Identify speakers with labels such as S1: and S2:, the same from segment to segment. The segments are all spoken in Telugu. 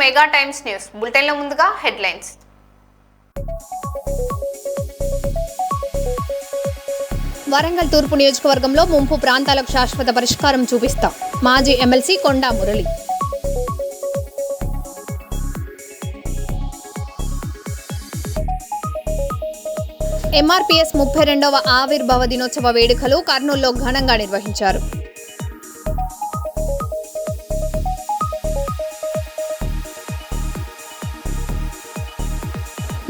S1: మెగా టైమ్స్ న్యూస్ బులెటిన్లో ముందుగా హెడ్లైన్స్. వరంగల్ తూర్పు నియోజకవర్గంలో ముంపు ప్రాంతాలకు శాశ్వత పరిష్కారం చూపిస్తాం. మాజీ ఎమ్మెల్సీ కొండా మురళి. ఎంఆర్పీఎస్ 32వ ఆవిర్భావ దినోత్సవ వేడుకలు కర్నూలులో ఘనంగా నిర్వహించారు.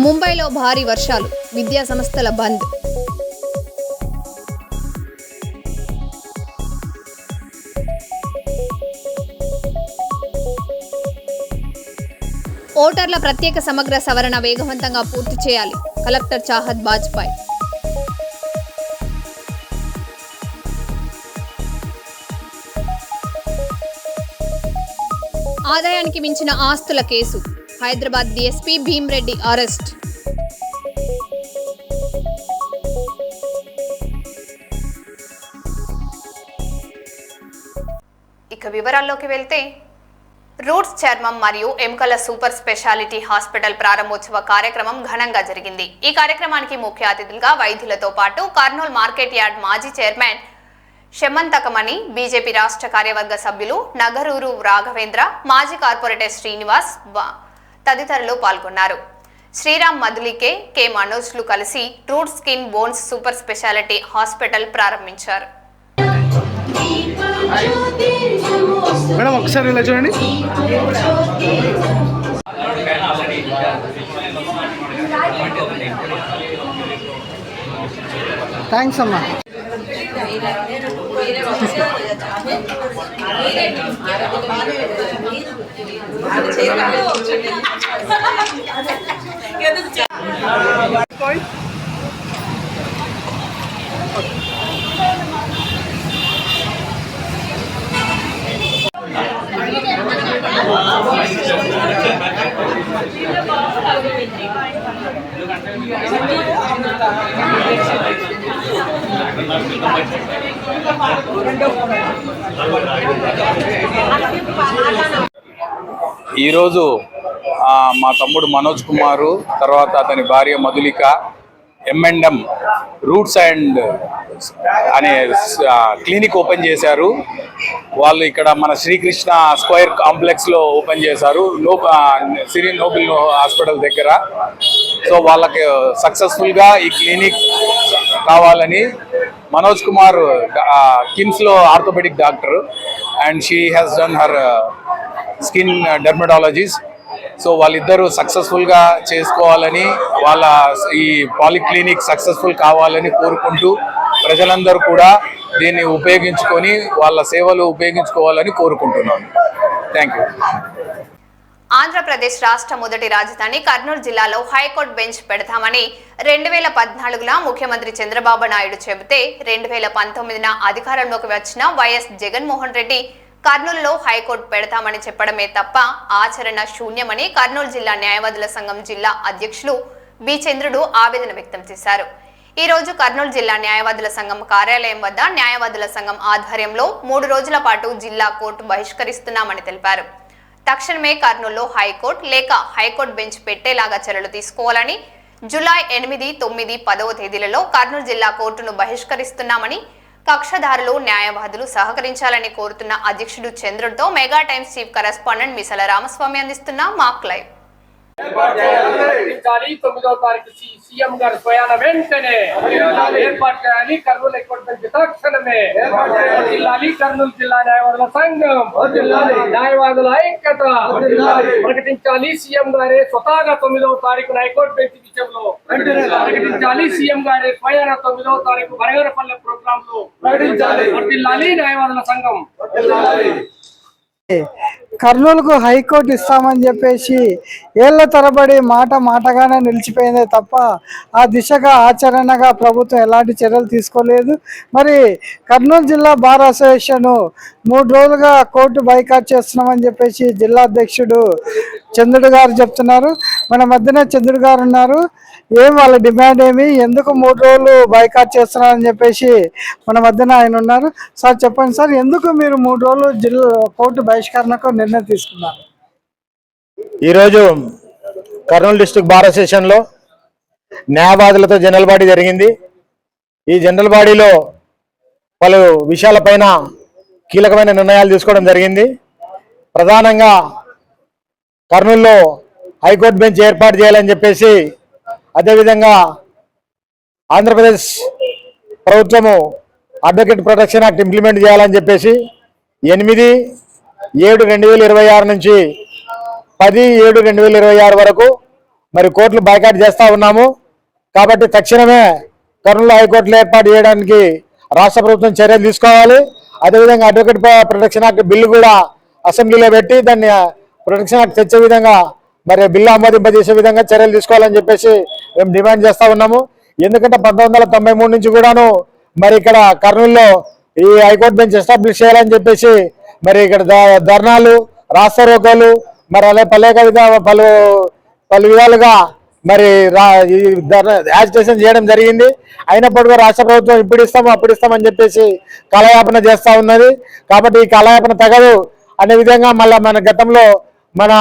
S1: ముంబైలో భారీ వర్షాలు, విద్యా సంస్థల బంద్. ఓటర్ల ప్రత్యేక సమగ్ర సవరణ వేగవంతంగా పూర్తి చేయాలి. కలెక్టర్ చాహద్ బాజ్పాయ్. ఆదాయానికి మించిన ఆస్తుల case, Hyderabad DSP Bhim Reddy arrest. ఇక వివరాల్లోకి వెళ్తే, రూట్స్ చర్మం మరియు ఎముకల సూపర్ స్పెషాలిటీ హాస్పిటల్ ప్రారంభోత్సవ కార్యక్రమం ఘనంగా జరిగింది. ఈ కార్యక్రమానికి ముఖ్య అతిథులుగా వైద్యులతో పాటు కర్నూలు మార్కెట్ యార్డ్ మాజీ చైర్మన్ షమంతకమణి, బీజేపీ రాష్ట్ర కార్యవర్గ సభ్యులు నగరూరు రాఘవేంద్ర, మాజీ కార్పొరేటర్ శ్రీనివాస్ తదితరులు పాల్గొన్నారు. శ్రీరామ్ మధులికే, కె మనోజ్లు కలిసి root skin bones super speciality hospital ప్రారంభించారు.
S2: మేడం ఒకసారి ఇలా చూడండి. థ్యాంక్స్ అమ్మా.
S3: ఈరోజు మా తమ్ముడు మనోజ్ కుమారు, తర్వాత అతని భార్య మధులిక M&M రూట్స్ అండ్ అనే క్లినిక్ ఓపెన్ చేశారు. వాళ్ళు ఇక్కడ మన శ్రీకృష్ణ స్క్వేర్ కాంప్లెక్స్లో ఓపెన్ చేశారు, సిరి నోబెల్ హాస్పిటల్ దగ్గర. సో వాళ్ళకి సక్సెస్ఫుల్గా ఈ క్లినిక్ కావాలని మనోజ్ కుమార్ కిమ్స్లో orthopaedic doctor and she has done her skin dermatologies. So వాళ్ళిద్దరూ సక్సెస్ఫుల్గా చేసుకోవాలని, వాళ్ళ ఈ పాలిక్లినిక్ సక్సెస్ఫుల్ కావాలని కోరుకుంటూ ప్రజలందరూ కూడా దీన్ని ఉపయోగించుకొని వాళ్ళ సేవలు ఉపయోగించుకోవాలని కోరుకుంటున్నాను. Thank you.
S1: ఆంధ్రప్రదేశ్ రాష్ట్ర మొదటి రాజధాని కర్నూలు జిల్లాలో హైకోర్టు బెంచ్ పెడతామని 2014లో ముఖ్యమంత్రి చంద్రబాబు నాయుడు చెబితే 2019 అధికారంలోకి వచ్చిన వైఎస్ జగన్మోహన్ రెడ్డి కర్నూలులో హైకోర్టు పెడతామని చెప్పడమే తప్ప ఆచరణ శూన్యమని కర్నూలు జిల్లా న్యాయవాదుల సంఘం జిల్లా అధ్యక్షులు బి చంద్రుడు ఆవేదన వ్యక్తం చేశారు. ఈ రోజు కర్నూలు జిల్లా న్యాయవాదుల సంఘం కార్యాలయం వద్ద న్యాయవాదుల సంఘం ఆధ్వర్యంలో 3 రోజుల పాటు జిల్లా కోర్టు బహిష్కరిస్తున్నామని తెలిపారు. తక్షణమే కర్నూలులో హైకోర్టు లేక హైకోర్టు బెంచ్ పెట్టేలాగా చర్యలు తీసుకోవాలని, జూలై 8, 9, 10వ తేదీలలో కర్నూలు జిల్లా కోర్టును బహిష్కరిస్తున్నామని, కక్షదారులు న్యాయవాదులు సహకరించాలని కోరుతున్న అధ్యక్షుడు చంద్రుడితో Mega Times chief correspondent Misala Ramaswamy అందిస్తున్న మాక్ లైవ్.
S4: 9వ తారీఖు సీఎం గారు స్వయాన వెంటనే ఏర్పాటు చేయాలి. కర్నూలు హైకోర్టు బెంచ్ తక్షణమే వర్ధిల్లాలి. కర్నూలు జిల్లా న్యాయవాదుల సంఘం న్యాయవాదుల ఐక్యత ప్రకటించాలి. సీఎం గారే స్వతహాగా 9వ తారీఖున హైకోర్టు బెంచ్ విషయంలో ప్రకటించాలి. సీఎం గారే స్వయాన 9వ తారీఖు వరగరపల్లె ప్రోగ్రామ్ లో ప్రకటించాలి. వర్ధిల్లాలి న్యాయవాదుల సంఘం.
S2: కర్నూలుకు హైకోర్టు ఇస్తామని చెప్పేసి ఏళ్ల తరబడి మాటగానే నిలిచిపోయిందే తప్ప ఆ దిశగా ఆచరణగా ప్రభుత్వం ఎలాంటి చర్యలు తీసుకోలేదు. మరి కర్నూలు జిల్లా బార్ అసోసియేషన్ 3 రోజులుగా కోర్టు బైకాట్ చేస్తున్నామని చెప్పేసి జిల్లా అధ్యక్షుడు చంద్రుడు గారు చెప్తున్నారు. మన మధ్యన చంద్రుడు గారు ఉన్నారు. ఏం వాళ్ళ డిమాండ్ ఏమి, ఎందుకు 3 రోజులు బైకాట్ చేస్తున్నారని చెప్పేసి మన మధ్యన ఆయన ఉన్నారు. సార్ చెప్పండి సార్, ఎందుకు మీరు 3 రోజులు జిల్లా కోర్టు బహిష్కరణకు నిర్ణయం తీసుకున్నారు?
S5: ఈరోజు కర్నూలు డిస్ట్రిక్ట్ బార్ అసోసియేషన్లో న్యాయవాదులతో జనరల్ బాడీ జరిగింది. ఈ జనరల్ బాడీలో పలు విషయాలపైన కీలకమైన నిర్ణయాలు తీసుకోవడం జరిగింది. ప్రధానంగా కర్నూలులో హైకోర్టు బెంచ్ ఏర్పాటు చేయాలని చెప్పేసి, అదేవిధంగా ఆంధ్రప్రదేశ్ ప్రభుత్వము అడ్వకేట్ ప్రొటెక్షన్ యాక్ట్ ఇంప్లిమెంట్ చేయాలని చెప్పేసి 8/7/2026 నుంచి 10/7/2026 వరకు మరి కోర్టులు బాయ్కాట్ చేస్తూ ఉన్నాము. కాబట్టి తక్షణమే కర్నూలు హైకోర్టులో ఏర్పాటు చేయడానికి రాష్ట్ర ప్రభుత్వం చర్యలు తీసుకోవాలి. అదేవిధంగా అడ్వకేట్ ప్రొటెక్షన్ యాక్ట్ బిల్లు కూడా అసెంబ్లీలో పెట్టి దాన్ని ప్రొటెక్షన్ యాక్ట్ తెచ్చే విధంగా మరి బిల్లు ఆమోదింపజేసే విధంగా చర్యలు తీసుకోవాలని చెప్పేసి మేము డిమాండ్ చేస్తూ ఉన్నాము. ఎందుకంటే 1993 నుంచి కూడాను మరి ఇక్కడ కర్నూలులో ఈ హైకోర్టు బెంచ్ ఎస్టాబ్లిష్ చేయాలని చెప్పేసి మరి ఇక్కడ ధర్నాలు, రాస్తారోకోలు, మరి అలాగే పలు విధాలుగా మరి యాజిటేషన్ చేయడం జరిగింది. అయినప్పటికీ రాష్ట్ర ప్రభుత్వం ఇప్పుడు ఇస్తాము అప్పుడు ఇస్తామని చెప్పేసి కాలయాపన చేస్తూ ఉన్నది. కాబట్టి ఈ కాలయాపన తగదు అనే విధంగా మళ్ళీ మన గతంలో మన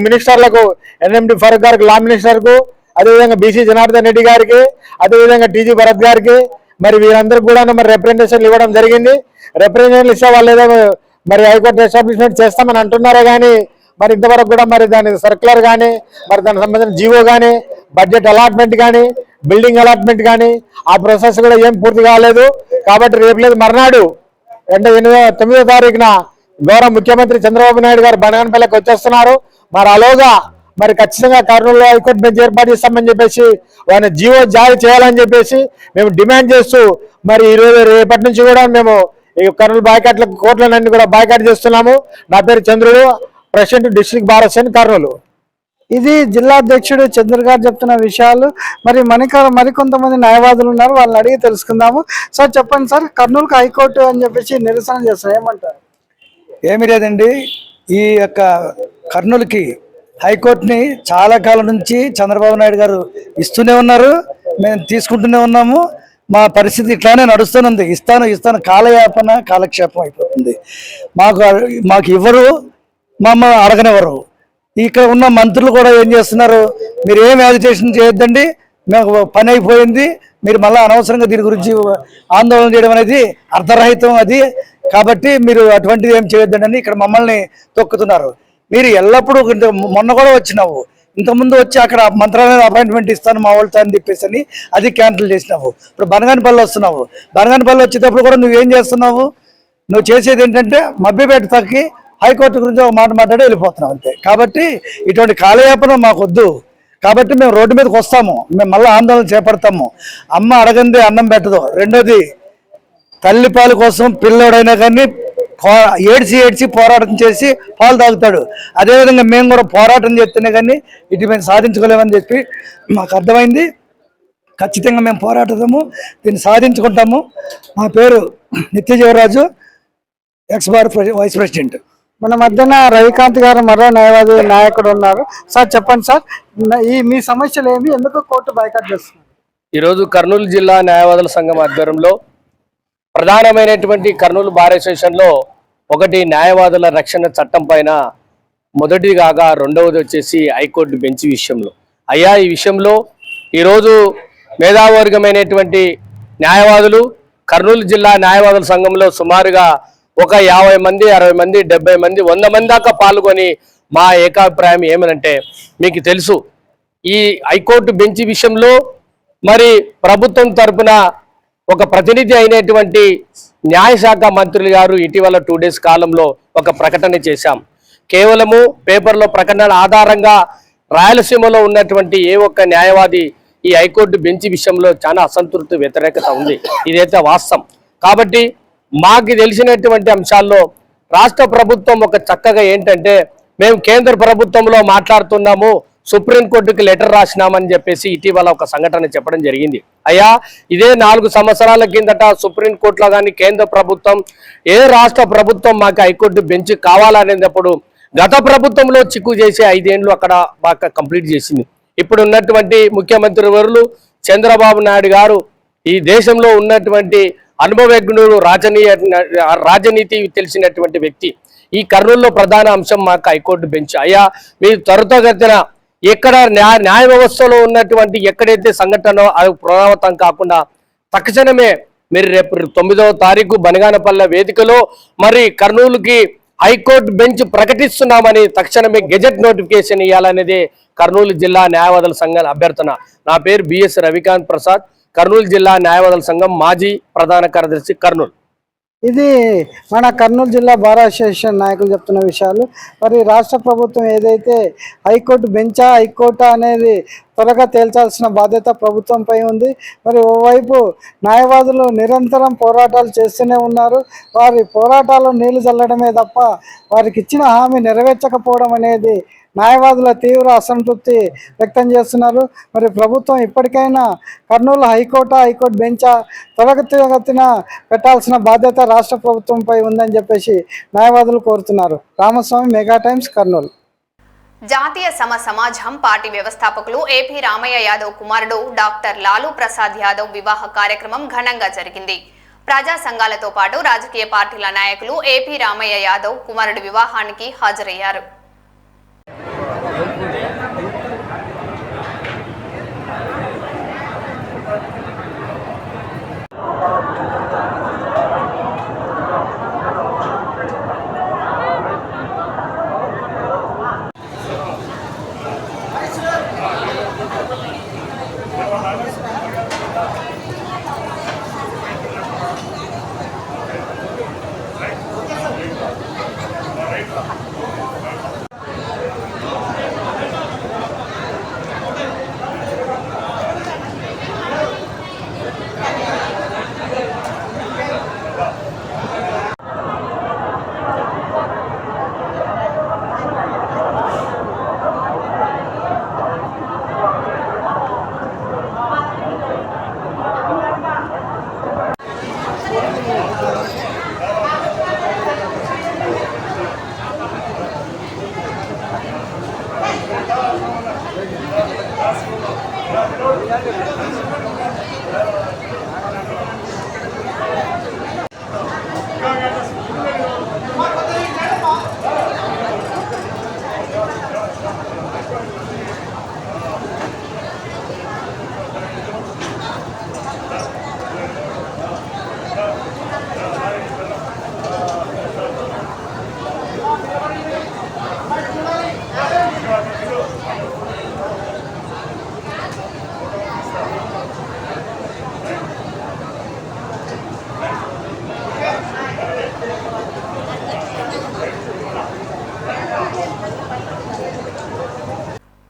S5: మినిస్టర్లకు ఎన్ఎండి ఫరూక్ గారికి, లా మినిస్టర్కు, అదేవిధంగా బీసీ జనార్దన్ రెడ్డి గారికి, అదేవిధంగా టీజీ భరత్ గారికి మరి వీరందరికీ కూడా మరి రిప్రజెంటేషన్లు ఇవ్వడం జరిగింది. రిప్రజెంటేషన్లు ఇస్తే వాళ్ళు ఏదో మరి హైకోర్టు ఎస్టాబ్లిష్మెంట్ చేస్తామని అంటున్నారే కానీ మరి ఇంతవరకు కూడా మరి దాని సర్క్యులర్ కానీ మరి దానికి సంబంధించిన జీవో కానీ బడ్జెట్ అలాట్మెంట్ కానీ బిల్డింగ్ అలాట్మెంట్ కానీ ఆ ప్రాసెస్ కూడా ఏం పూర్తి కాలేదు. కాబట్టి రేపు లేదు మర్నాడు అంటే 9వ తారీఖున గౌరవ ముఖ్యమంత్రి చంద్రబాబు నాయుడు గారు బనగానపల్లికి వచ్చేస్తున్నారు. మరి అలోగా మరి ఖచ్చితంగా కర్నూలులో హైకోర్టు బెంచ్ ఏర్పాటు చేస్తామని చెప్పేసి వాళ్ళని జీవో జారీ చేయాలని చెప్పేసి మేము డిమాండ్ చేస్తూ మరి ఈరోజు రేపటి నుంచి కూడా మేము ఈ కర్నూలు బాయ్కాట్ల కోర్టులన్నీ కూడా బాయ్కాట్ చేస్తున్నాము. నా పేరు చంద్రుడు, president district bar association Kurnool.
S2: ఇది జిల్లా అధ్యక్షుడు చంద్ర గారు చెప్తున్న విషయాలు. మరి మరికొంతమంది న్యాయవాదులు ఉన్నారు, వాళ్ళని అడిగి తెలుసుకుందాము. సార్ చెప్పండి సార్, కర్నూలుకి హైకోర్టు అని చెప్పేసి నిరసన చేస్తారు, ఏమంటారు?
S6: ఏమి లేదండి, ఈ యొక్క కర్నూలుకి హైకోర్టుని చాలా కాలం నుంచి చంద్రబాబు నాయుడు గారు ఇస్తూనే ఉన్నారు, మేము తీసుకుంటూనే ఉన్నాము. మా పరిస్థితి ఇట్లానే నడుస్తుంది. ఇస్తాను కాలయాపన కాలక్షేపం అయిపోతుంది. మాకు ఇవ్వరు, మమ్మ అడగనివ్వరు. ఇక్కడ ఉన్న మంత్రులు కూడా ఏం చేస్తున్నారు, మీరు ఏం యాజిటేషన్ చేయొద్దండి, మాకు పని అయిపోయింది, మీరు మళ్ళీ అనవసరంగా దీని గురించి ఆందోళన చేయడం అనేది అర్ధరహితం అది. కాబట్టి మీరు అటువంటిది ఏం చేయొద్దండి అని ఇక్కడ మమ్మల్ని తొక్కుతున్నారు. మీరు ఎల్లప్పుడూ మొన్న కూడా వచ్చినావు, ఇంతకుముందు వచ్చి అక్కడ మంత్రాలయం అపాయింట్మెంట్ ఇస్తాను మా వాళ్ళతో అని చెప్పేసి అది క్యాన్సిల్ చేసినావు. ఇప్పుడు బనగానపల్లి వస్తున్నావు, బనగానపల్లి వచ్చేటప్పుడు కూడా నువ్వేం చేస్తున్నావు, నువ్వు చేసేది ఏంటంటే మభ్యపేట తగ్గి హైకోర్టు గురించి ఒక మాట మాట్లాడి వెళ్ళిపోతున్నాం అంతే. కాబట్టి ఇటువంటి కాలయాపన మాకు వద్దు. కాబట్టి మేము రోడ్డు మీదకి వస్తాము, మేము మళ్ళీ ఆందోళన చేపడతాము. అమ్మ అడగందే అన్నం పెట్టదు. రెండోది, తల్లిపాలు కోసం పిల్లోడైనా కానీ ఏడ్చి పోరాటం చేసి పాలు తాగుతాడు. అదేవిధంగా మేము కూడా పోరాటం చేస్తేనే కానీ ఇటు మేము సాధించుకోలేమని చెప్పి మాకు అర్థమైంది. ఖచ్చితంగా మేము పోరాడతాము, దీన్ని సాధించుకుంటాము. మా పేరు నిత్యజీవరాజు, ఎక్స్-బార్ వైస్ ప్రెసిడెంట్.
S2: మన మధ్యన రవికాంత్ గారు మరో నాయకుడు ఉన్నారు. సార్ చెప్పండి సార్, మీ సమస్యలు ఏమి, ఎందుకు కోర్టు బాయ్కాట్ చేస్తున్నారు?
S4: ఈరోజు కర్నూలు జిల్లా న్యాయవాదుల సంఘం ఆధ్వర్యంలో ప్రధానమైనటువంటి కర్నూలు బార్ అసోసియేషన్లో ఒకటి న్యాయవాదుల రక్షణ చట్టం పైన, మొదటిది కాగా రెండవది వచ్చేసి హైకోర్టు బెంచ్ విషయంలో. అయ్యా, ఈ విషయంలో ఈరోజు మేధావర్గమైనటువంటి న్యాయవాదులు కర్నూలు జిల్లా న్యాయవాదుల సంఘంలో సుమారుగా ఒక 50 మంది, 60 మంది, 70 మంది, 100 మంది దాకా పాల్గొని మా ఏకాభిప్రాయం ఏమనంటే, మీకు తెలుసు ఈ హైకోర్టు బెంచ్ విషయంలో మరి ప్రభుత్వం తరపున ఒక ప్రతినిధి అయినటువంటి న్యాయశాఖ మంత్రులు గారు ఇటీవల 2 days కాలంలో ఒక ప్రకటన చేశాం. కేవలము పేపర్లో ప్రకటనల ఆధారంగా రాయలసీమలో ఉన్నటువంటి ఏ ఒక్క న్యాయవాది ఈ హైకోర్టు బెంచ్ విషయంలో చాలా అసంతృప్తి, వ్యతిరేకత ఉంది. ఇదైతే వాస్తవం. కాబట్టి మాకు తెలిసినటువంటి అంశాల్లో రాష్ట్ర ప్రభుత్వం ఒక చక్కగా ఏంటంటే, మేము కేంద్ర ప్రభుత్వంలో మాట్లాడుతున్నాము, సుప్రీంకోర్టుకి లెటర్ రాసినామని చెప్పేసి ఇటీవల ఒక సంఘటన చెప్పడం జరిగింది. అయ్యా, ఇదే 4 సంవత్సరాల కిందట సుప్రీంకోర్టులో కానీ కేంద్ర ప్రభుత్వం ఏ రాష్ట్ర ప్రభుత్వం మాకు హైకోర్టు బెంచ్ కావాలనేటప్పుడు గత ప్రభుత్వంలో చిక్కు చేసి 5 ఏళ్ళు అక్కడ బాగా కంప్లీట్ చేసింది. ఇప్పుడు ఉన్నటువంటి ముఖ్యమంత్రి వర్యులు చంద్రబాబు నాయుడు గారు ఈ దేశంలో ఉన్నటువంటి అనుభవజ్ఞుడు, రాజనీతి తెలిసినటువంటి వ్యక్తి. ఈ కర్నూలులో ప్రధాన అంశం మాకు హైకోర్టు బెంచ్. అయ్యా మీరు త్వరితగతిన ఎక్కడ న్యాయ వ్యవస్థలో ఉన్నటువంటి ఎక్కడైతే సంఘటన అది పునరావృతం కాకుండా తక్షణమే మీరు రేపు 9వ తారీఖు బనగానపల్లె వేదికలో మరి కర్నూలుకి హైకోర్టు బెంచ్ ప్రకటిస్తున్నామని తక్షణమే గెజెట్ నోటిఫికేషన్ ఇవ్వాలనేది కర్నూలు జిల్లా న్యాయవాదుల సంఘం అభ్యర్థన. నా పేరు బిఎస్ రవికాంత్ ప్రసాద్, కర్నూలు జిల్లా న్యాయవాదుల సంఘం మాజీ ప్రధాన కార్యదర్శి, కర్నూలు.
S2: ఇది మన కర్నూలు జిల్లా బార్ అసోసియేషన్ నాయకులు చెప్తున్న విషయాలు. మరి రాష్ట్ర ప్రభుత్వం ఏదైతే హైకోర్టు బెంచా హైకోర్టు అనేది త్వరగా తేల్చాల్సిన బాధ్యత ప్రభుత్వంపై ఉంది. మరి ఓవైపు న్యాయవాదులు నిరంతరం పోరాటాలు చేస్తూనే ఉన్నారు. వారి పోరాటాలు నీళ్లు చల్లడమే తప్ప వారికి ఇచ్చిన హామీ నెరవేర్చకపోవడం అనేది న్యాయవాదుల తీవ్ర అసంతృప్తి వ్యక్తం చేస్తున్నారు. మరి ప్రభుత్వం ఇప్పటికైనా కర్నూలు హైకోర్టు బెంచా త్వరగతిన పెట్టాల్సిన బాధ్యత రాష్ట్ర ప్రభుత్వంపై ఉందని చెప్పేసి న్యాయవాదులు కోరుతున్నారు. Ramaswamy, mega times, Kurnool.
S1: జాతీయ సమాజం పార్టీ వ్యవస్థాపకులు ఏపీ రామయ్య యాదవ్ కుమారుడు డాక్టర్ లాలూ ప్రసాద్ యాదవ్ వివాహ కార్యక్రమం ఘనంగా జరిగింది. ప్రజా సంఘాలతో పాటు రాజకీయ పార్టీల నాయకులు ఏపీ రామయ్య యాదవ్ కుమారుడు వివాహానికి హాజరయ్యారు.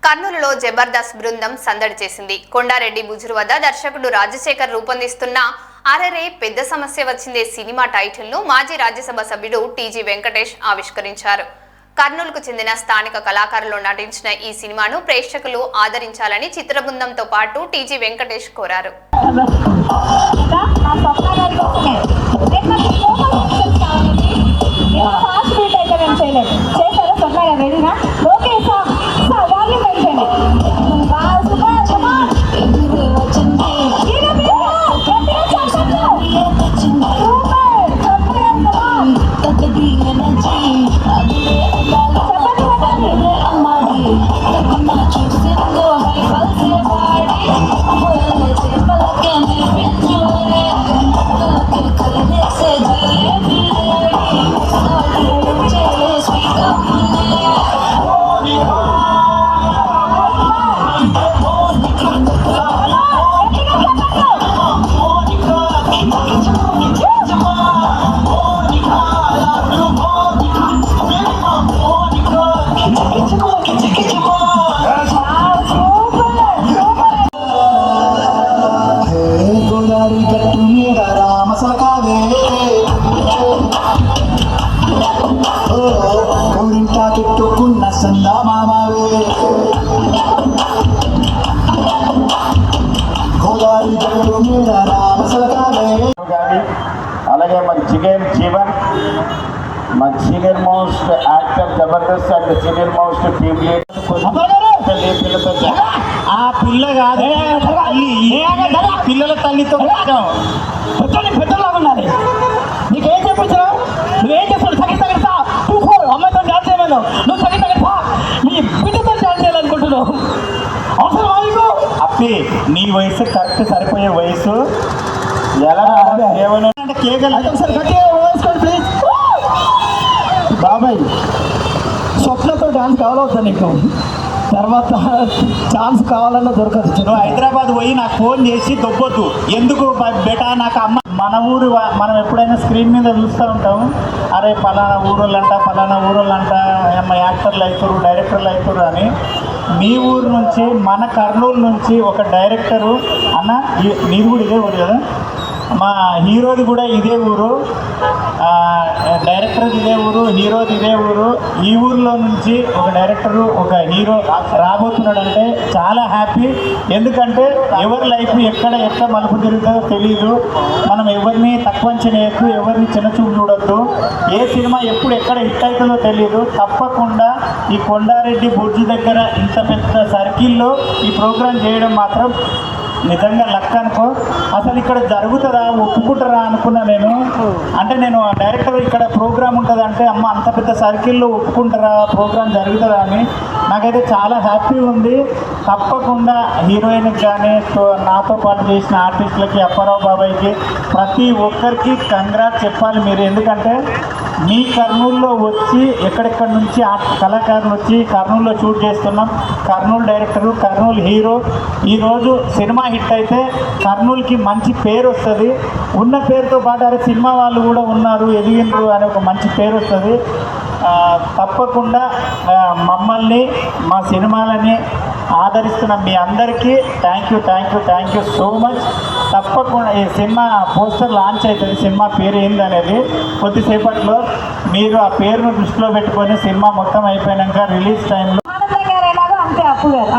S1: కర్నూలులో జబర్దస్త్ బృందం సందడి చేసింది. కొండారెడ్డి బుజురు వద్ద దర్శకుడు రాజశేఖర్ రూపొందిస్తున్న అరెరే పెద్ద సమస్య వచ్చిందే సినిమా టైటిల్ ను మాజీ రాజ్యసభ సభ్యుడు టీజీ వెంకటేష్ ఆవిష్కరించారు. కర్నూలుకు చెందిన స్థానిక కళాకారులు నటించిన ఈ సినిమాను ప్రేక్షకులు ఆదరించాలని చిత్ర బృందంతో పాటు టీజీ వెంకటేష్ కోరారు.
S7: అలాగే మన జీవన్ మన senior most actor Jabardasth and senior most team leader ఆ పిల్ల కాదు పిల్లల తల్లితో పెద్దలు ఉండాలి. నీకేం చెప్పించావు? నువ్వేం చేస్తావు? తగ్గిస్తా నువ్వు సెకండ్ నీ బిడ్డతో జాయిన్ చేయాలనుకుంటున్నావు. అవసరం నీకు అప్పి నీ వయసు కరెక్ట్ సరిపోయే వయసు. ఎలా ఏమైనా అంటే కేకలు ఒకసారి గట్టిగా వేసుకోండి ప్లీజ్. బాబాయ్ స్వప్నతో డాన్స్ కావాలవుతా నీకు, తర్వాత ఛాన్స్ కావాలన్నా దొరకదు. నువ్వు హైదరాబాద్ పోయి నాకు ఫోన్ చేసి దొబ్బొద్దు. ఎందుకు బేటా నాకు అమ్మ మన ఊరు మనం ఎప్పుడైనా స్క్రీన్ మీద చూస్తూ ఉంటాం, అరే పలానా ఊరోళ్ళంట పలానా ఊరోళ్ళంట యాక్టర్లు అవుతారు డైరెక్టర్లు అవుతారు అని. మీ ఊరు నుంచి మన కర్నూలు నుంచి ఒక డైరెక్టరు అన్న నీది కూడా ఇదే ఊరు కదా, మా హీరోది కూడా ఇదే ఊరు, డైరెక్టర్ది ఇదే ఊరు, హీరోది ఇదే ఊరు. ఈ ఊరిలో నుంచి ఒక డైరెక్టరు ఒక హీరో రాబోతున్నాడంటే చాలా హ్యాపీ. ఎందుకంటే ఎవరి లైఫ్ ఎక్కడ మలుపు తిరుగుతుందో తెలియదు. మనం ఎవరిని తక్కువ చేయొద్దు, ఎవరిని చిన్నచూపు చూడొద్దు. ఏ సినిమా ఎప్పుడు ఎక్కడ హిట్ అవుతుందో తెలియదు. తప్పకుండా ఈ కొండారెడ్డి బుర్జి దగ్గర ఇంత పెద్ద సర్కిల్లో ఈ ప్రోగ్రాం చేయడం మాత్రం నిజంగా లక్ అనుకో. అసలు ఇక్కడ జరుగుతుందా ఒప్పుకుంటారా అనుకున్నా నేను. అంటే నేను డైరెక్టర్ ఇక్కడ ప్రోగ్రామ్ ఉంటుంది అంటే అమ్మ అంత పెద్ద సర్కిల్లో ఒప్పుకుంటారా ప్రోగ్రామ్ జరుగుతుందా అని. నాకైతే చాలా హ్యాపీ ఉంది. తప్పకుండా హీరోయిన్కి కానీ నాతో పాటు చేసిన ఆర్టిస్టులకి అప్పారావు బాబాయ్కి ప్రతి ఒక్కరికి కంగ్రాట్స్ చెప్పాలి మీరు. ఎందుకంటే మీ కర్నూలులో వచ్చి ఎక్కడెక్కడి నుంచి కళాకారులు వచ్చి కర్నూలులో షూట్ చేస్తున్నాం. Kurnool director, Kurnool hero. ఈరోజు సినిమా హిట్ అయితే కర్నూలుకి మంచి పేరు వస్తుంది. ఉన్న పేరుతో పాటు అరే సినిమా వాళ్ళు కూడా ఉన్నారు ఎదిగిండ్రు అనే ఒక మంచి పేరు వస్తుంది. తప్పకుండా మమ్మల్ని మా సినిమాలని ఆదరిస్తున్న మీ అందరికీ థ్యాంక్ యూ సో మచ్. తప్పకుండా ఈ సినిమా పోస్టర్ లాంచ్ అవుతుంది. సినిమా పేరు ఏందనేది కొద్దిసేపట్లో మీరు ఆ పేరును దృష్టిలో పెట్టుకొని సినిమా మొత్తం అయిపోయాక రిలీజ్ టైంలో
S8: అప్పు గారు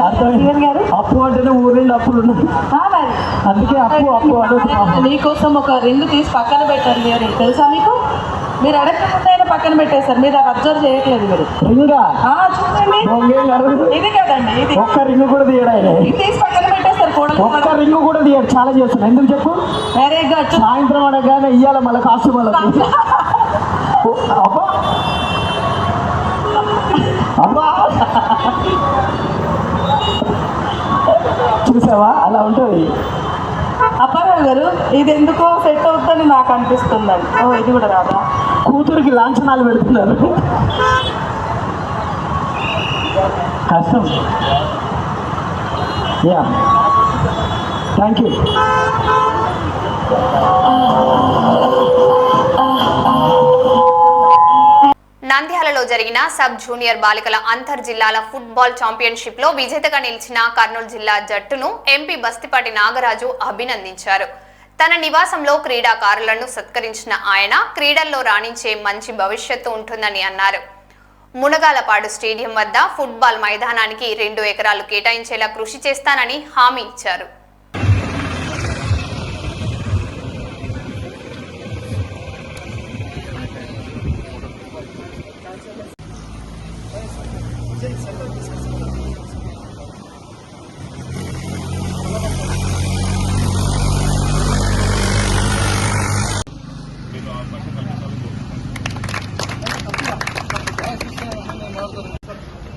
S6: అప్పు అంటేనే ఊరిలో అప్పులు ఉన్నాయి, అందుకే అప్పు
S8: నీకోసం ఒక రింగ్ తీసి పక్కన పెట్టారు. మీరు తెలుసా మీకు? మీరు అడగకుండా పక్కన పెట్టేశారు. మీరు అది అబ్జర్వ్ చేయట్లేదు. మీరు
S6: రింగా
S8: చూడండి, ఇది కదండి, ఇది
S6: ఒక్క రింగ్ కూడా తీయడా,
S8: తీసి పక్కన పెట్టేశారు.
S6: ఒక్క రింగ్ కూడా తీయడు. చాలా చేస్తున్నా. ఎందుకు చెప్పు?
S8: Very good.
S6: సాయంత్రం అడగగానే ఇయ్యాల మళ్ళీ కాస్ట్ వాళ్ళకి. అబ్బా అబ్బా చూసావా అలా ఉంటుంది.
S8: అప్పారావు గారు ఇది ఎందుకో సెట్ అవుతుందని నాకు అనిపిస్తుందండి. ఓ ఇది కూడా రాదా?
S6: కూతురికి లాంఛనాలు పెడుతున్నారు. కష్టం. Yeah thank you.
S1: నంద్యాలలో జరిగిన సబ్ జూనియర్ బాలికల అంతర్ జిల్లాల ఫుట్బాల్ ఛాంపియన్షిప్ లో విజేతగా నిలిచిన కర్నూలు జిల్లా జట్టును ఎంపీ బస్తిపాటి నాగరాజు అభినందించారు. తన నివాసంలో క్రీడాకారులను సత్కరించిన ఆయన క్రీడల్లో రాణించే మంచి భవిష్యత్తు ఉంటుందని అన్నారు. మునగాలపాడు స్టేడియం వద్ద ఫుట్బాల్ మైదానానికి 2 ఎకరాలు కేటాయించేలా కృషి చేస్తానని హామీ ఇచ్చారు.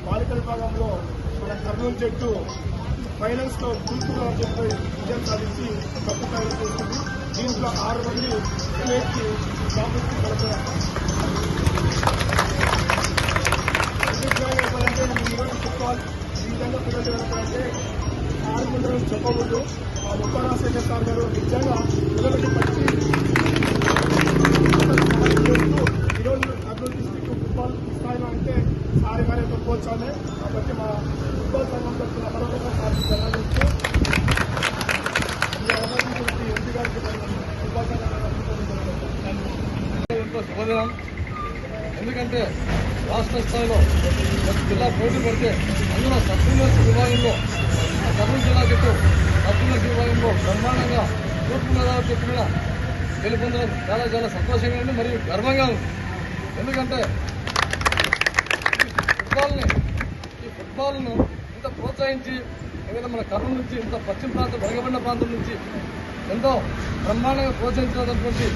S9: బాలికల విభాగంలో మన కర్నూలు జట్టు ఫైనల్స్ లో తూర్పుగా జట్టు విజయం సాధించి కప్పు కైవసం చేస్తుంది. దీంట్లో 6 మంది స్టేట్ కి చెప్పాలంటే ఈరోజు ఫుట్బాల్ ఈ విధంగా పిల్లలు చెప్పాలంటే 6 మంది చెప్పకూడదు. ఆ ముప్ప రాజశేఖర్ సార్ గారు నిజంగా పిల్లలకి మంచి ఈరోజు కర్నూలు డిస్టిక్ ఫుట్బాల్ స్థాయిలో అంటే సారి గారే చెప్పుకోవచ్చానే. కాబట్టి మా ఫుట్బాల్ సంఘం తరఫున మరొక సారి జరగాలంటే ఈ అవకాశం గురించి ఎంపీ గారికి ఫుట్బాల్
S10: సంఘం ఎందుకంటే రాష్ట్ర స్థాయిలో ప్రతి జిల్లా పోటీ పడితే అందులో సబ్ జూనియర్స్ విభాగంలో కర్నూలు జిల్లా జట్టు సబ్ జూనియర్స్ విభాగంలో బ్రహ్మాండంగా తూర్పుగోదావరి జట్టు మీద గెలుపొందడం చాలా సంతోషంగా ఉంది, మరియు గర్వంగా ఉంది. ఎందుకంటే ఈ ఫుట్బాల్ను ఇంత ప్రోత్సహించి ఏదైనా మన కర్నూలు నుంచి ఇంత పశ్చిమ ప్రాంతం వెనకబడిన ప్రాంతం నుంచి ఎంతో బ్రహ్మాండంగా ప్రోత్సహించినటువంటి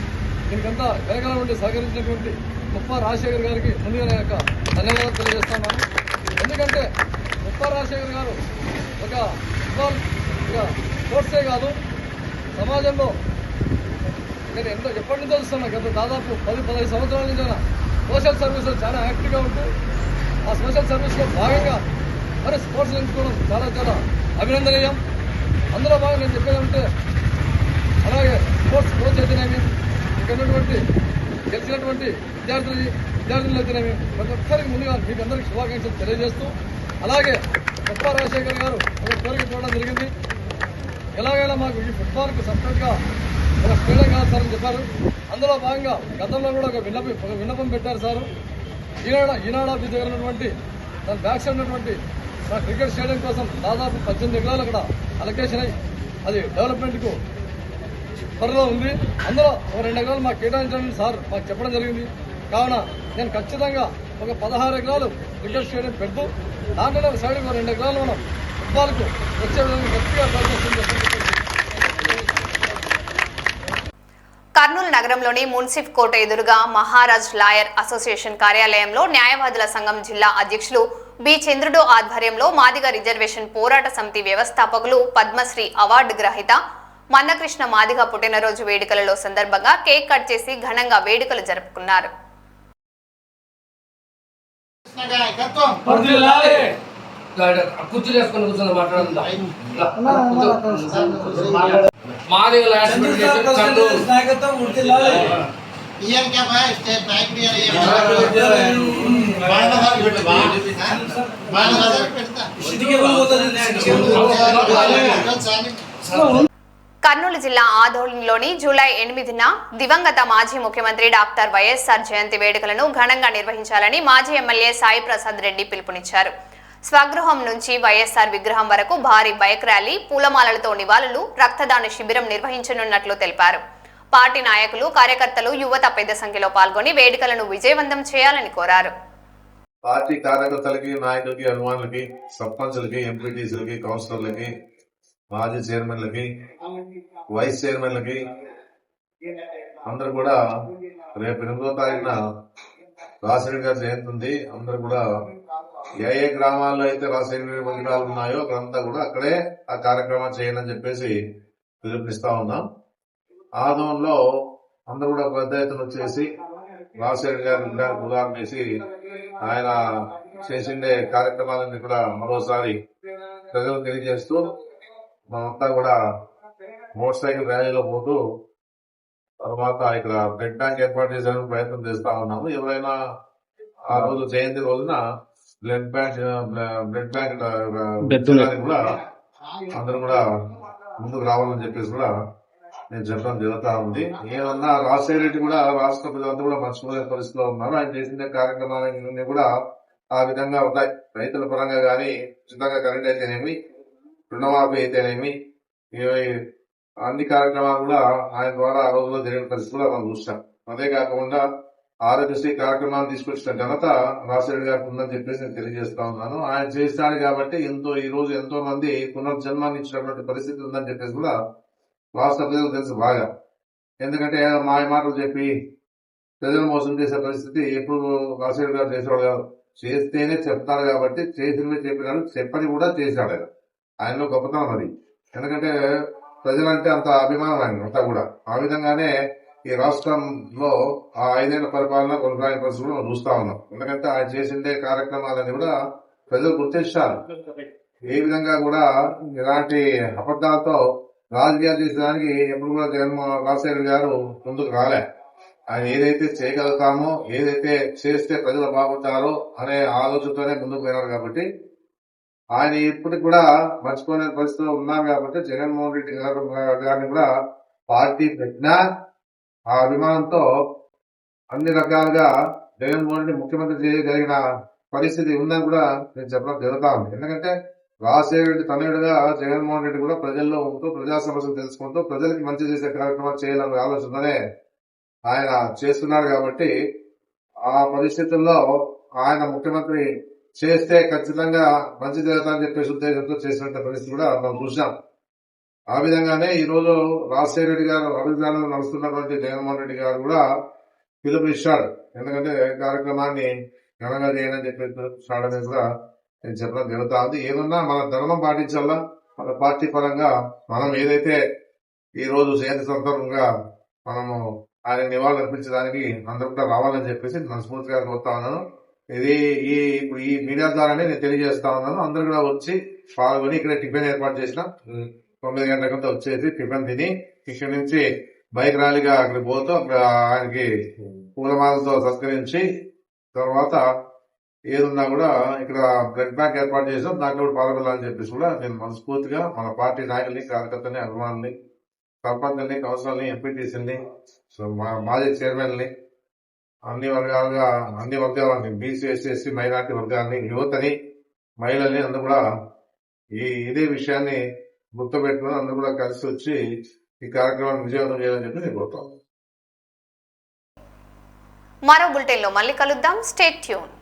S10: దీనికంతా వెనకాల నుండి సహకరించినటువంటి ముప్పా రాజశేఖర్ గారికి ముందుగా నేను యొక్క ధన్యవాదాలు తెలియజేస్తున్నాను. ఎందుకంటే ముప్పా రాజశేఖర్ గారు ఒక స్పోర్ట్సే కాదు, సమాజంలో నేను ఎప్పటి నుంచో చూస్తున్నా, గత దాదాపు 10-15 సంవత్సరాల నుంచి సోషల్ సర్వీసులు చాలా యాక్టివ్గా ఉంటూ ఆ సోషల్ సర్వీస్లో భాగంగా మరి స్పోర్ట్స్ ఎంచుకోవడం చాలా చాలా అభినందనీయం. అందులో భాగంగా నేను చెప్పేది అంటే అలాగే స్పోర్ట్స్ కోచ్ అయితేనేమి, ఇక్కడ ఉన్నటువంటి గెలిచినటువంటి విద్యార్థులు అయితేనేమి ప్రతి ఒక్కరికి ముందుగా మీకు అందరికీ శుభాకాంక్షలు తెలియజేస్తూ, అలాగే ముప్పా రాజశేఖర్ గారు ఒక కోరిక చూడడం జరిగింది. ఎలాగైనా మాకు ఈ ఫుట్బాల్కి సపరేట్గా ఒక స్టేడియం కాదు సార్ అని చెప్పారు. అందులో భాగంగా గతంలో కూడా ఒక విన్నపం పెట్టారు సార్. ఈనాడు ఆఫీస్ దగ్గర ఉన్నటువంటి దాని బ్యాక్ సైడ్ ఉన్నటువంటి మా క్రికెట్ స్టేడియం కోసం దాదాపు 18 ఎకరాలు అక్కడ అలొకేషన్ అయ్యి అది డెవలప్మెంట్కు త్వరలో ఉంది. అందులో ఒక 2 ఎకరాలు మాకు కేటాయించండి సార్ మాకు చెప్పడం జరిగింది. కావున నేను ఖచ్చితంగా ఒక 16 ఎకరాలు క్రికెట్ స్టేడియం పెడుతూ దాంట్లో సైడ్కి ఒక 2 ఎకరాలు మనం ఫుట్బాల్కు వచ్చే విధంగా గట్టిగా ప్రయత్నిస్తుంది.
S1: కర్నూలు నగరంలోని మున్సిఫ్ కోర్టు ఎదురుగా మహారాజ్ లాయర్ అసోసియేషన్ కార్యాలయంలో న్యాయవాదుల సంఘం జిల్లా అధ్యక్షులు బి చంద్రుడు ఆధ్వర్యంలో మాదిగ రిజర్వేషన్ పోరాట సమితి వ్యవస్థాపకులు పద్మశ్రీ అవార్డు గ్రహీత మందకృష్ణ మాదిగ పుట్టినరోజు వేడుకలలో సందర్భంగా కేక్ కట్ చేసి ఘనంగా వేడుకలు జరుపుకున్నారు. కర్నూలు జిల్లా ఆదోళనలోని జూలై 8న దివంగత మాజీ ముఖ్యమంత్రి డాక్టర్ వైఎస్ఆర్ జయంతి వేడుకలను ఘనంగా నిర్వహించాలని మాజీ ఎమ్మెల్యే సాయి ప్రసాద్ రెడ్డి పిలుపునిచ్చారు. స్వగృహం నుంచి వైఎస్ఆర్ విగ్రహం వరకు భారీ బైక్ ర్యాలీ, పూలమాలలతో నివాళులు, రక్తదాన శిబిరం నిర్వహించనున్నట్లు తెలిపారు. పార్టీ నాయకులు, కార్యకర్తలు, యువత పెద్ద సంఖ్యలో పాల్గొని వేడుకలను విజయవంతం చేయాలని కోరారు.
S11: పార్టీ కార్యకర్తలకి, నాయకులకి, అభిమానులకి, సర్పంచులకి, ఎంపీటీసీలకి, కౌన్సిలర్లకి, మాజీ చైర్మన్లకి, వైస్ చైర్మన్లకి అందరూ కూడా రేపు 8వ తారీఖున రాజశేఖర్ గారి జయంతి ఉంది. అందరూ కూడా ఏ గ్రామాల్లో అయితే రాజశేఖర విగ్రహాలు ఉన్నాయో అక్కడంతా కూడా అక్కడే ఆ కార్యక్రమం చేయండి అని చెప్పేసి పిలుపునిస్తా ఉన్నాం. ఆదంలో అందరూ కూడా పెద్ద ఎత్తున వచ్చేసి రాజశేఖర గారి విగ్రహానికి ఉదాహరణ వేసి ఆయన చేసిండే కార్యక్రమాలన్నీ కూడా మరోసారి ప్రజలకు తెలియజేస్తూ మనమంతా కూడా మోటార్ సైకిల్ ర్యాలీలో పోతూ తర్వాత ఇక్కడ బ్లడ్ బ్యాంక్ ఏర్పాటు చేసేందుకు ప్రయత్నం చేస్తా ఉన్నాము. ఎవరైనా ఆ రోజు జయంతి రోజున బ్లడ్ బ్యాంక్ కూడా అందరూ కూడా ముందుకు రావాలని చెప్పేసి కూడా నేను చెప్పడం జరుగుతా ఉంది. ఏమన్నా రాజశేఖర రెడ్డి కూడా రాష్ట్ర ప్రజలంతా కూడా మర్చిపోయే పరిస్థితిలో ఉన్నారు. ఆయన చేసిన కార్యక్రమాలన్నీ కూడా ఆ విధంగా ఉన్నాయి. రైతుల పరంగా కానీ, ఉచితంగా కరెంట్ అయితేనేమి, రుణమాఫీ అయితేనేమి, అన్ని కార్యక్రమాలు కూడా ఆయన ద్వారా ఆ రోజుల్లో జరిగిన పరిస్థితి కూడా మనం చూస్తాం. అదే కాకుండా ఆరోగ్యశ్రీ కార్యక్రమాన్ని తీసుకొచ్చిన ఘనత రాజశేఖర్ గారికి ఉందని చెప్పేసి నేను తెలియజేస్తా ఉన్నాను. ఆయన చేస్తాడు కాబట్టి ఈ రోజు ఎంతో మంది పునర్జన్మాన్ని ఇచ్చినటువంటి పరిస్థితి ఉందని చెప్పేసి కూడా రాష్ట్ర ప్రజలకు తెలుసు బాగా. ఎందుకంటే మాయ మాటలు చెప్పి ప్రజలు మోసం చేసే పరిస్థితి ఎప్పుడు రాజశేఖర్ గారు చేసేవాడు కాదు. చేస్తేనే చెప్తాడు కాబట్టి చేసినవి చెప్పినాడు, చెప్పని కూడా చేశాడు. ఆయనలో గొప్పతనం అది. ఎందుకంటే ప్రజలంటే అంత అభిమానం ఆయన అంతా కూడా. ఆ విధంగానే ఈ రాష్ట్రంలో ఆ 5 ఏళ్ల పరిపాలన కొనసాగిన పరిస్థితి మనం చూస్తా ఉన్నాం. ఎందుకంటే ఆయన చేసిండే కార్యక్రమాలని కూడా ప్రజలు గుర్తించారు. ఏ విధంగా కూడా ఇలాంటి అబద్ధాలతో రాజకీయాలు చేసేదానికి ఎప్పుడు కూడా రాజశేఖర్ గారు ముందుకు రాలే. ఆయన ఏదైతే చేయగలుగుతామో, ఏదైతే చేస్తే ప్రజలు బాగుంటారో అనే ఆలోచనతోనే ముందుకు పోయినారు. కాబట్టి ఆయన ఇప్పటికి కూడా మర్చిపోయిన పరిస్థితిలో ఉన్నారు. కాబట్టి జగన్మోహన్ రెడ్డి గారిని కూడా పార్టీ పెట్టినా ఆ అభిమానంతో అన్ని రకాలుగా జగన్మోహన్ రెడ్డి ముఖ్యమంత్రి చేయగలిగిన పరిస్థితి ఉందని కూడా నేను చెప్పడం జరుగుతా ఉంది. ఎందుకంటే రాజశేఖర రెడ్డి తనయుడుగా జగన్మోహన్ రెడ్డి కూడా ప్రజల్లో ఉంటూ ప్రజా సమస్యలు తెలుసుకుంటూ ప్రజలకి మంచి చేసే కార్యక్రమాలు చేయాలనే ఆలోచననే ఆయన చేస్తున్నారు. కాబట్టి ఆ పరిస్థితుల్లో ఆయన ముఖ్యమంత్రి చేస్తే ఖచ్చితంగా మంచి జరుగుతుందని చెప్పేసి ఉద్దేశంతో చేసినట్టు పరిస్థితి కూడా మనం చూసాం. ఆ విధంగానే ఈ రోజు రాజశేఖర రెడ్డి గారు అభివృద్ధిలో నడుస్తున్నటువంటి జగన్మోహన్ రెడ్డి గారు కూడా పిలుపునిచ్చాడు. ఎందుకంటే కార్యక్రమాన్ని ఘనంగా చేయాలని చెప్పి స్టార్ట్ అనేది కూడా నేను చెప్పడం జరుగుతా ఉంది. ఏదన్నా మన ధర్మం పాటించాలా, మన పార్టీ పరంగా మనం ఏదైతే ఈ రోజు జయంతి సందర్భంగా మనము ఆయన నివాళులు అర్పించడానికి అందరూ కూడా రావాలని చెప్పేసి మనస్ఫూర్తిగా కోరుతా ఉన్నాను. ఇది ఈ మీడియా ద్వారానే నేను తెలియజేస్తా ఉన్నాను. అందరూ కూడా వచ్చి పాల్గొని ఇక్కడ టిఫిన్ ఏర్పాటు చేసిన 9 గంటలకంతా వచ్చేసి టిఫిన్ తిని ఇక్కడ నుంచి బైక్ ర్యాలీగా అక్కడికి పోతూ అక్కడ ఆయనకి పూలమాలతో సత్కరించి తర్వాత ఏదున్నా కూడా ఇక్కడ బ్లడ్ బ్యాంక్ ఏర్పాటు చేసాం, దాంట్లో కూడా పాల్గొనాలని చెప్పేసి కూడా నేను మనస్ఫూర్తిగా మన పార్టీ నాయకుల్ని, కార్యకర్తల్ని, అభిమానుల్ని, సర్పంచ్ని, కౌన్సిలర్ని, ఎంపీటీసీని, మాజీ చైర్మన్ని, అన్ని వర్గాలని బీసీ, ఎస్సీ, ఎస్సీ, మైనార్టీ వర్గాన్ని, యువతని, మహిళల్ని అందరూ కూడా ఇదే విషయాన్ని గుర్తుపెట్టుకుని అందరూ కూడా కలిసి వచ్చి ఈ కార్యక్రమాన్ని విజయవంతం చేయాలని చెప్పి నేను కోరుతాను.
S1: మరో బులెటిన్లో మళ్ళీ కలుద్దాం. Stay tune.